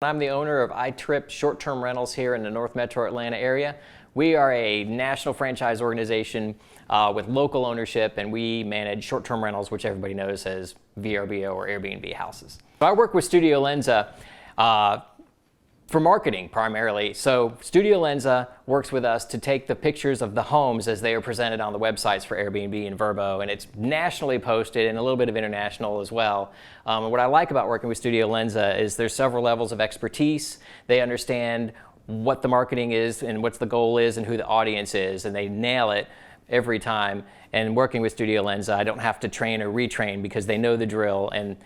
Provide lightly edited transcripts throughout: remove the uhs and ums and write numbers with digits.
I'm the owner of iTrip Short-Term Rentals here in the North Metro Atlanta area. We are a national franchise organization with local ownership, and we manage short-term rentals, which everybody knows as VRBO or Airbnb houses. I work with Studio Lenza for marketing primarily. So Studio Lenza works with us to take the pictures of the homes as they are presented on the websites for Airbnb and Vrbo, and it's nationally posted and a little bit of international as well. And what I like about working with Studio Lenza is there's several levels of expertise. They understand what the marketing is and what the goal is and who the audience is, and they nail it every time. And working with Studio Lenza, I don't have to train or retrain because they know the drill, and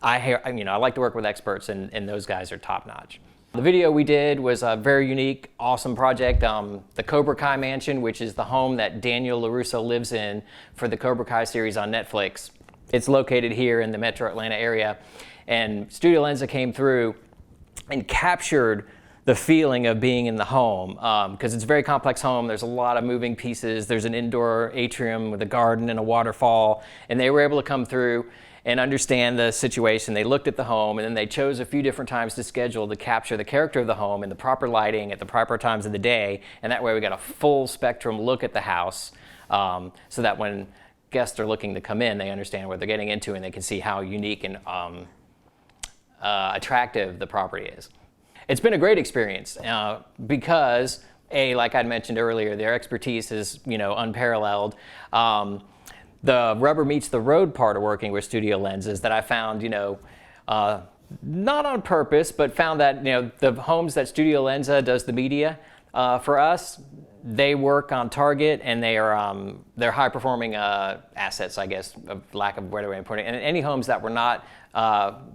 I like to work with experts, and those guys are top notch. The video we did was a very unique, awesome project. The Cobra Kai Mansion, which is the home that Daniel LaRusso lives in for the Cobra Kai series on Netflix. It's located here in the Metro Atlanta area. And Studio Lenza came through and captured the feeling of being in the home, because it's a very complex home. There's a lot of moving pieces. There's an indoor atrium with a garden and a waterfall, and they were able to come through and understand the situation. They looked at the home, and then they chose a few different times to schedule to capture the character of the home and the proper lighting at the proper times of the day, and that way we got a full spectrum look at the house, so that when guests are looking to come in, they understand what they're getting into and they can see how unique and attractive the property is. It's been a great experience because, like I'd mentioned earlier, their expertise is unparalleled. The rubber meets the road part of working with Studio Lenza is that I found, not on purpose, but found that the homes that Studio Lenza does the media for us, they work on target, and they're high performing assets, I guess, of lack of better way of putting it. And any homes that were not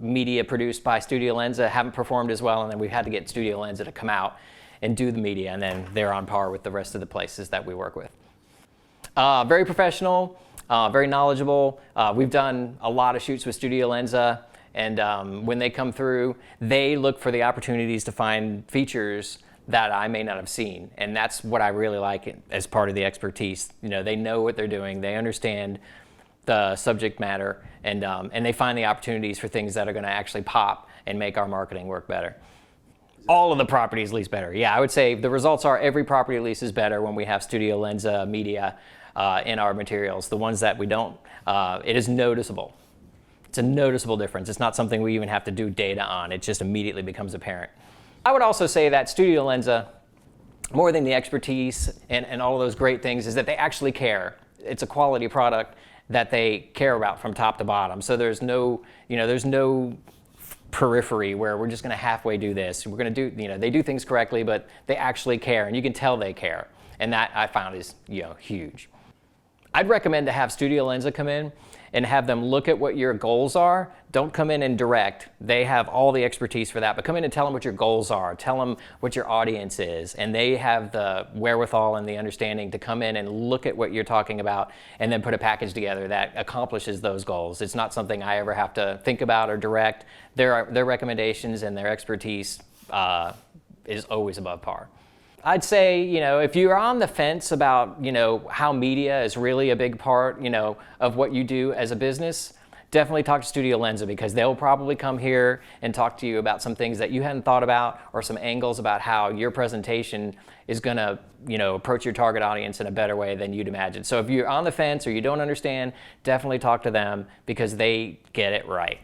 media produced by Studio Lenza haven't performed as well, and then we've had to get Studio Lenza to come out and do the media, and then they're on par with the rest of the places that we work with. Very professional. Very knowledgeable. We've done a lot of shoots with Studio Lenza, and when they come through, they look for the opportunities to find features that I may not have seen, and that's what I really like as part of the expertise. They know what they're doing, they understand the subject matter, and they find the opportunities for things that are going to actually pop and make our marketing work better. All of the properties lease better. Yeah, I would say the results are every property leases better when we have Studio Lenza media in our materials. The ones that we don't, it is noticeable. It's a noticeable difference. It's not something we even have to do data on. It just immediately becomes apparent. I would also say that Studio Lenza, more than the expertise and all of those great things, is that they actually care. It's a quality product that they care about from top to bottom. So there's no, there's no periphery where we're just going to halfway do this. We're going to do, they do things correctly, but they actually care, and you can tell they care. And that I found is, huge. I'd recommend to have Studio Lenza come in and have them look at what your goals are. Don't come in and direct. They have all the expertise for that, but come in and tell them what your goals are. Tell them what your audience is, and they have the wherewithal and the understanding to come in and look at what you're talking about and then put a package together that accomplishes those goals. It's not something I ever have to think about or direct. Their recommendations and their expertise is always above par. I'd say, if you're on the fence about, how media is really a big part, of what you do as a business, definitely talk to Studio Lenza, because they'll probably come here and talk to you about some things that you hadn't thought about, or some angles about how your presentation is going to, approach your target audience in a better way than you'd imagine. So if you're on the fence or you don't understand, definitely talk to them, because they get it right.